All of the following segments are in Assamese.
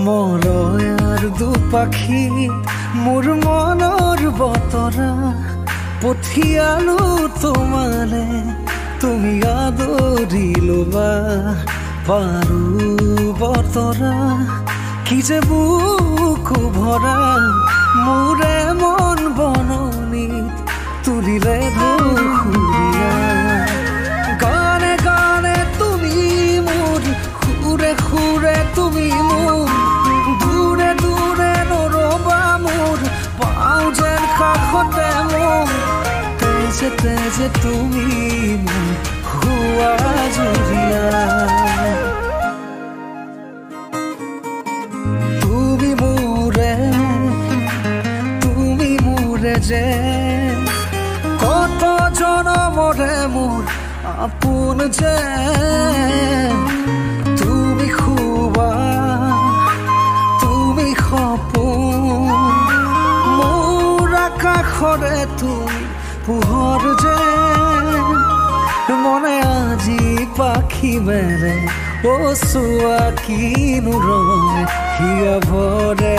মলয়াৰ দুপাখি মোৰ মনৰ বতৰা পঠিয়ালো তোমালে তুমি আদৰি লবা পাৰো বতৰা কি যে বুকু ভৰা মোৰে মন বননিত তুলিলে ধুৰীয়া গানে গানে তুমি মোৰ সুৰে সুৰে তুমি মোৰ দূৰে দূৰে নৰবা মোৰ পাওঁ যেন কাষতে মোৰ তেজে তেজে তুমি মোৰ হোৱা জুৰিয়া তুমি মোৰে যে কত জনমৰে মোৰ আপোন যে তুমি খুবা তুমি সপোন মোৰ আকাশৰে তুমি পোহৰ যে মনে আজি পাখি মেলে ও চোৱা কিনো ৰঙে হিয়া ভৰে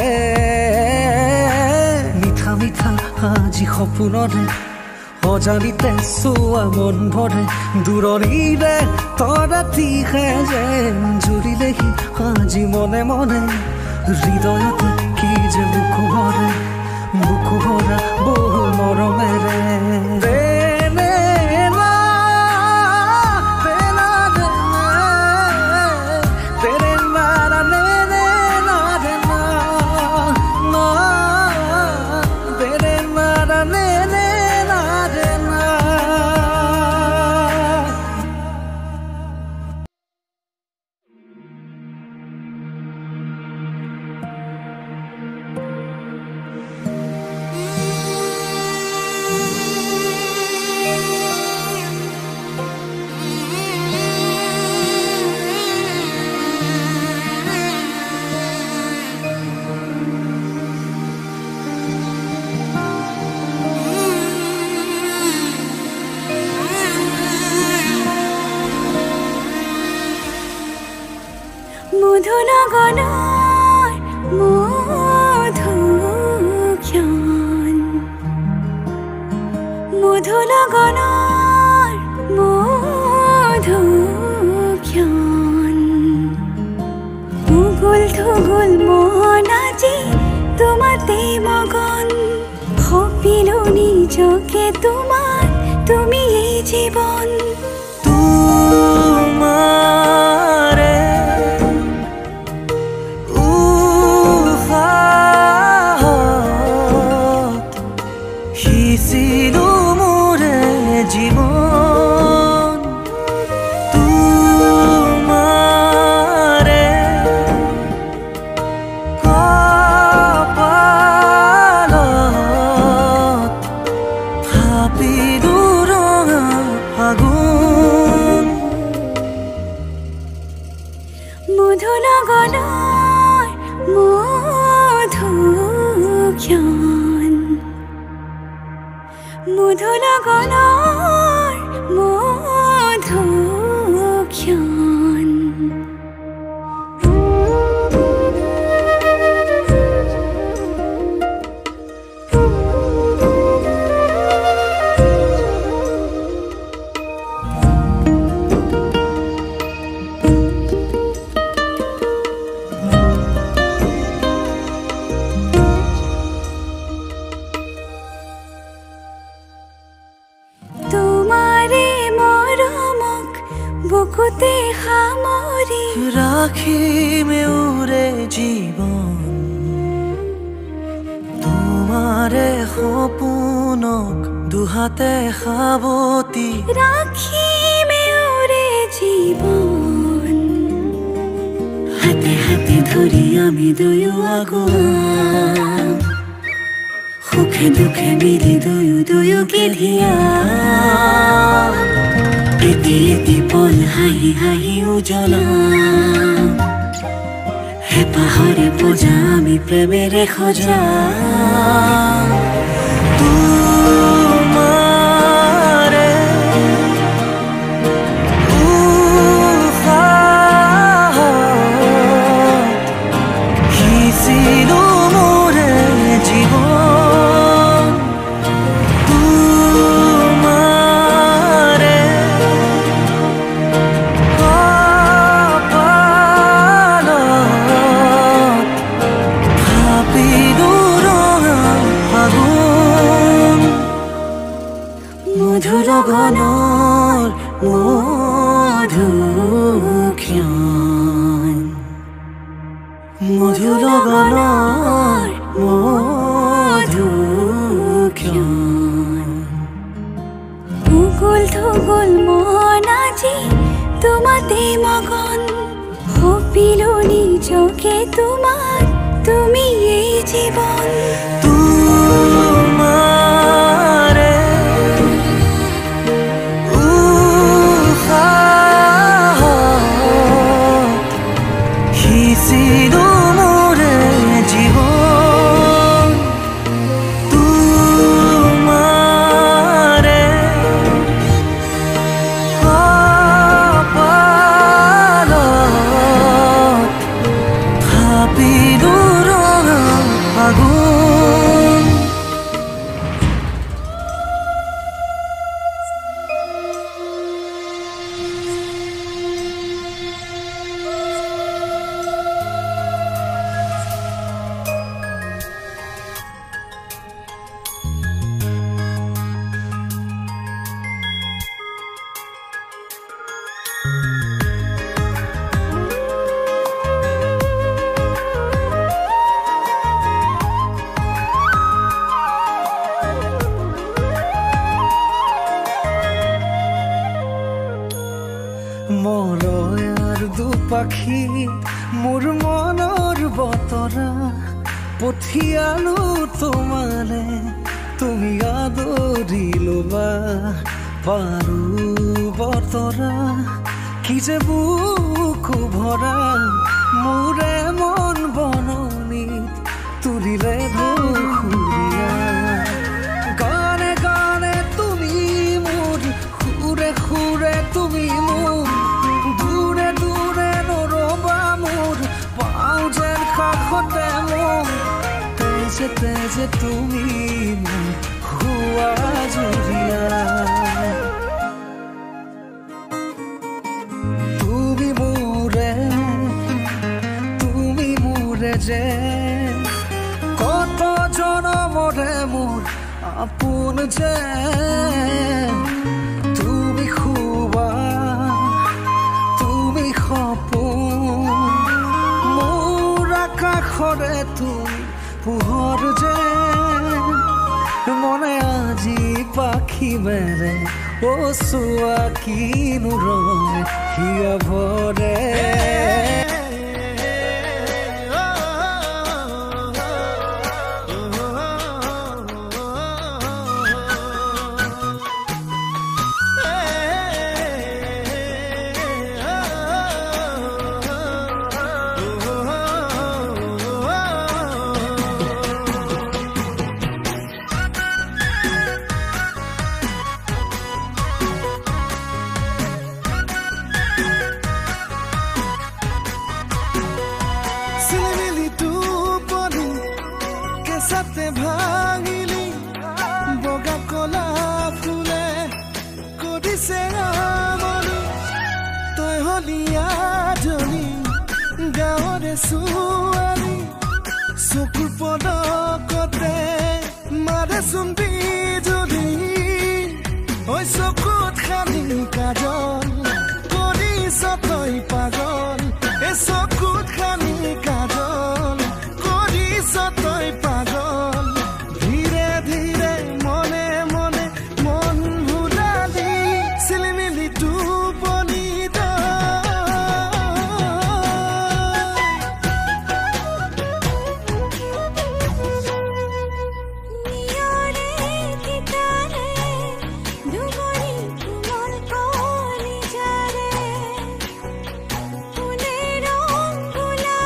মিঠা মিঠা আজি সপোনৰে অজানিতে চোৱা মন ভৰে দূৰণিৰে তৰাতিহে যেন জুৰিলেহি আজি মনে মনে হৃদয়তে কি যে বুকু ভৰা বহু মৰমেৰে হেঁপাহৰে পূজা আমি প্ৰেমেৰে সজা তোমাৰে সিঁচিলো মোৰে জীৱন তোমাৰে মধুৰ গণৰ মধুক্ষণ মধুৰ গণৰ মধুক্ষণ মুকুল থুকুল মন আজি তোমাতে মগন সপিলো নিজকে তোমাৰ তুমি এই জীবন সিঁচিলো মোৰে জীৱন তোমাৰে কপালত থাপিলো ৰঙা ফাগুন মৰয়াৰ দুপাখি মোৰ মনৰ বতৰা পঠিয়ালো তোমালে তুমি আদৰি ল'বা পাৰো বতৰা কি যে বুকু ভৰা মোৰে মন বননিত তুলিলে ধুৰীয়া গানে গানে তুমি মোৰ সুৰে সুৰে তুমি মোৰ দূৰে দূৰে নৰবা মোৰ পাওঁ যেন কাষতে মোৰ তেজে তেজে তুমি মোৰ হোৱা জুৰিয়া তুমি মোৰে যে কত জনমৰে মোৰ আপোন যে তুমি শুবা তুমি সপোন মোৰ আকাশৰে তুমি পোহৰ যে মনে আজি পাখি মেলে ও চোৱা কিনো ৰঙে হিয়া ভৰে সাথে ভাঙিলি বগা কলা ফুলে কদিছে আমনি তই হলি আজনী গাঁৱৰে ছোৱালী চকুৰ পদকতে মাৰে চোন বিজুলী ঐ চকুত খানি কাজল কৰিছ তই পাগল এ চকুত খানি কাজল কৰিছ তই পাগল ধীৰে ধীৰে মনে মনে মন ভুলালি চিলিমিলি টোপনি ফুলে ৰং ফুলা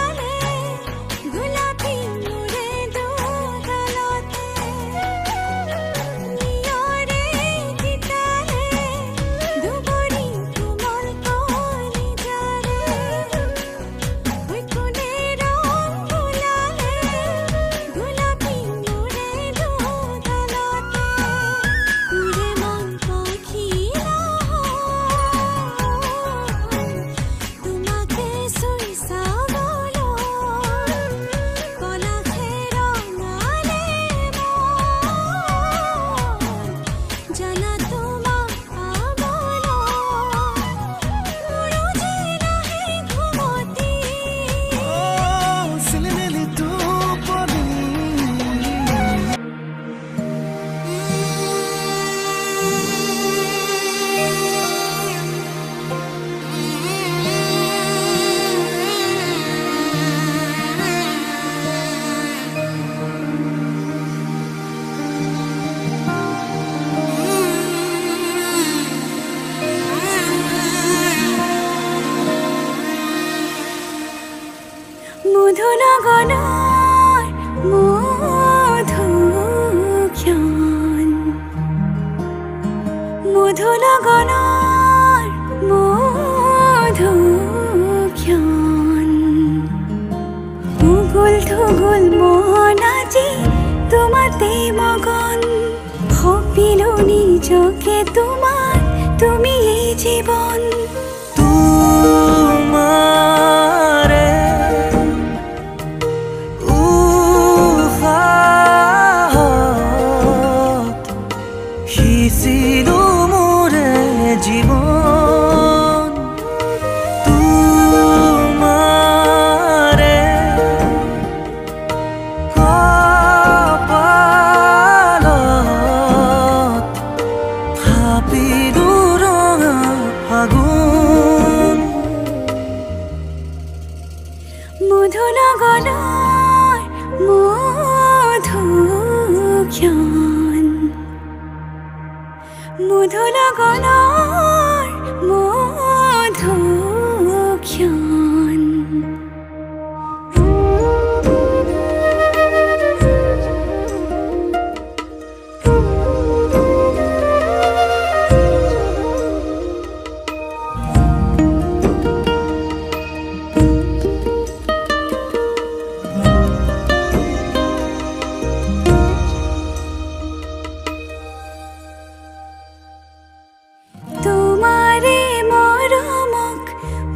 মধু লগনৰ মধুক্ষণ মধু লগনৰ মধুক্ষণ উগুল থুগুল মন আজি তোমাতে মগন ভাবিলো নিজকে তোমাৰ তুমি এই জীৱন তোমাৰে উশাহত সিঁচিলো মোৰে জীৱন তোমাৰে কপালত থাপিলো ৰঙা ফাগুন মধু লগনৰ মধুক্ষণ মধু লগনৰ মধুক্ষণ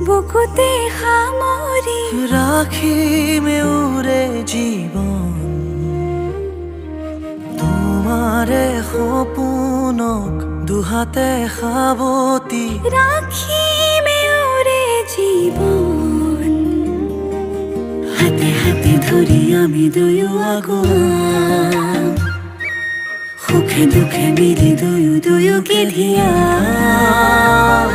বুকুতে সামৰি ৰাখিমে উৰে জীৱন তোমাৰে সপোনক দুহাতে সাৱতি ৰাখিমে উৰে জীৱন হাতে হাতে ধৰি আমি দুয়ো আগুৱাম সুখে দুখে মিলি দুয়োকে ধিয়াম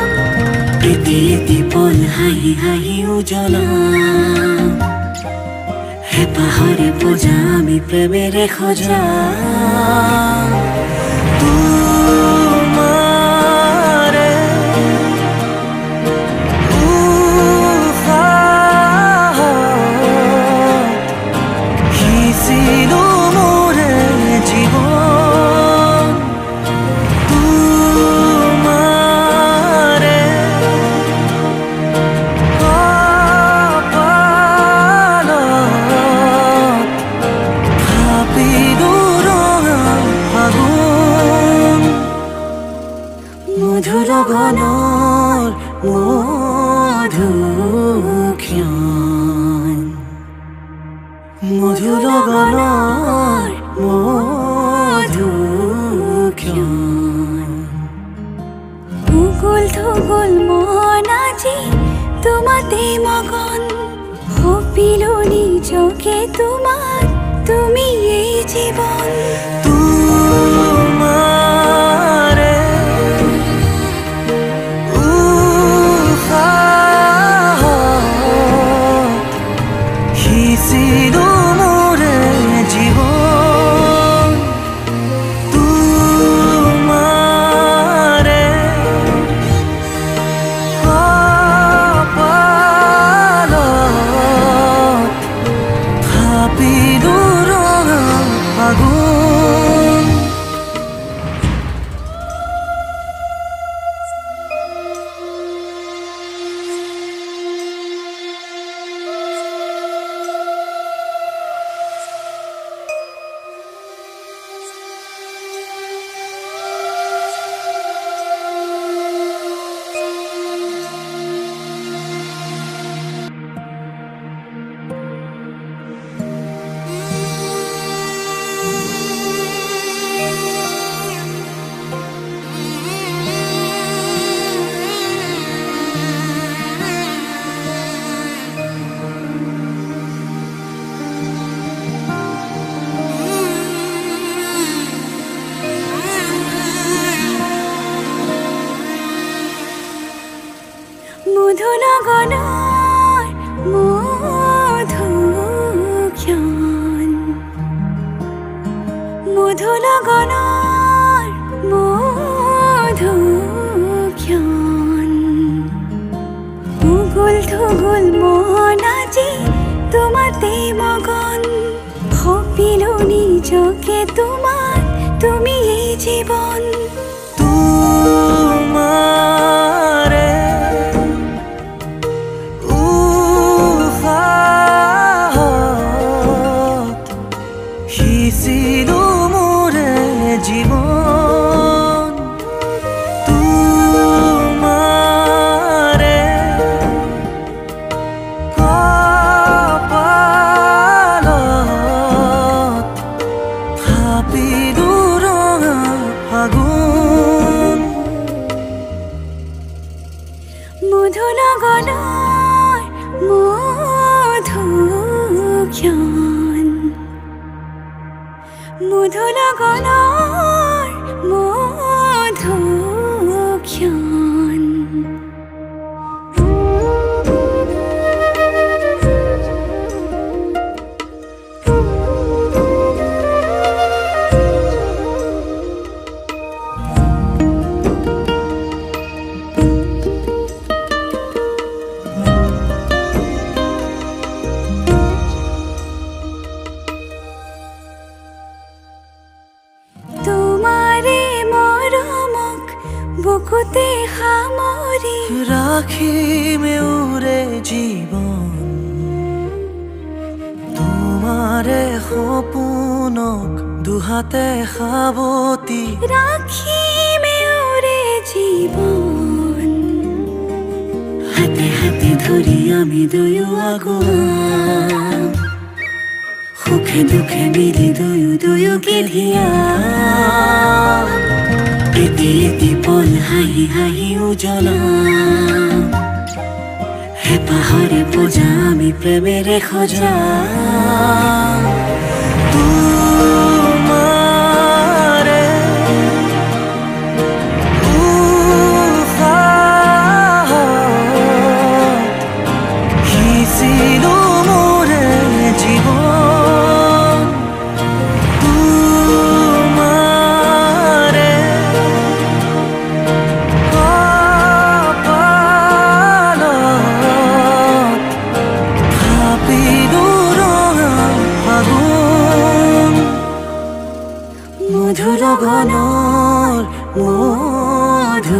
এটি এটি পল হাঁহি হাঁহি উজ্বলাম হেঁপাহৰে পূজা আমি প্ৰেমেৰে সজাম তোমাৰে উশাহত সিঁচিলো মোৰে জীৱন তোমাৰে কপালত থাপিলো ৰঙা ফাগুন মধু লগনৰ মধুক্ষণ মধু লগনৰ মধুক্ষণ উগুল থুগুল মন আজি তোমাতে মগন ভাবিলো নিজকে তোমাৰ তুমি এই জীৱন তোমাৰে উশাহত সিঁচিলো মোৰে জীৱন তোমাৰে কপালত থাপিলো ৰঙা ফাগুন তোমাৰ তুমি এই জীবন তোমাৰে উশাহত সিঁচিলো মোৰে জীৱন তোমাৰে কপালত থাপিলো ৰঙা ফাগুন মধু লগনৰ মধুক্ষণ মধু লগনৰ মধুক্ষণ তোমাৰে মৰমক বুকুতে সামৰি ৰাখিমে ওৰে জীৱন তোমাৰে সপোনক দুহাতে সাৱটি ৰাখিমে ওৰে জীৱন হাতে হাতে ধৰি আমি দুয়ো আগুৱাম সুখে দুখে মিলি দুয়োকে ধিয়া এটি এটি পল হাঁহি হাঁহি উজ্বলাম হেঁপাহৰে পূজা আমি প্ৰেমেৰে সজাম তোমাৰে উশাহত সিঁচিলো মোৰে জীৱন তোমাৰে কপালত থাপিলো ৰঙা ফাগুন মধুৰ গণৰ মধুক্ষণ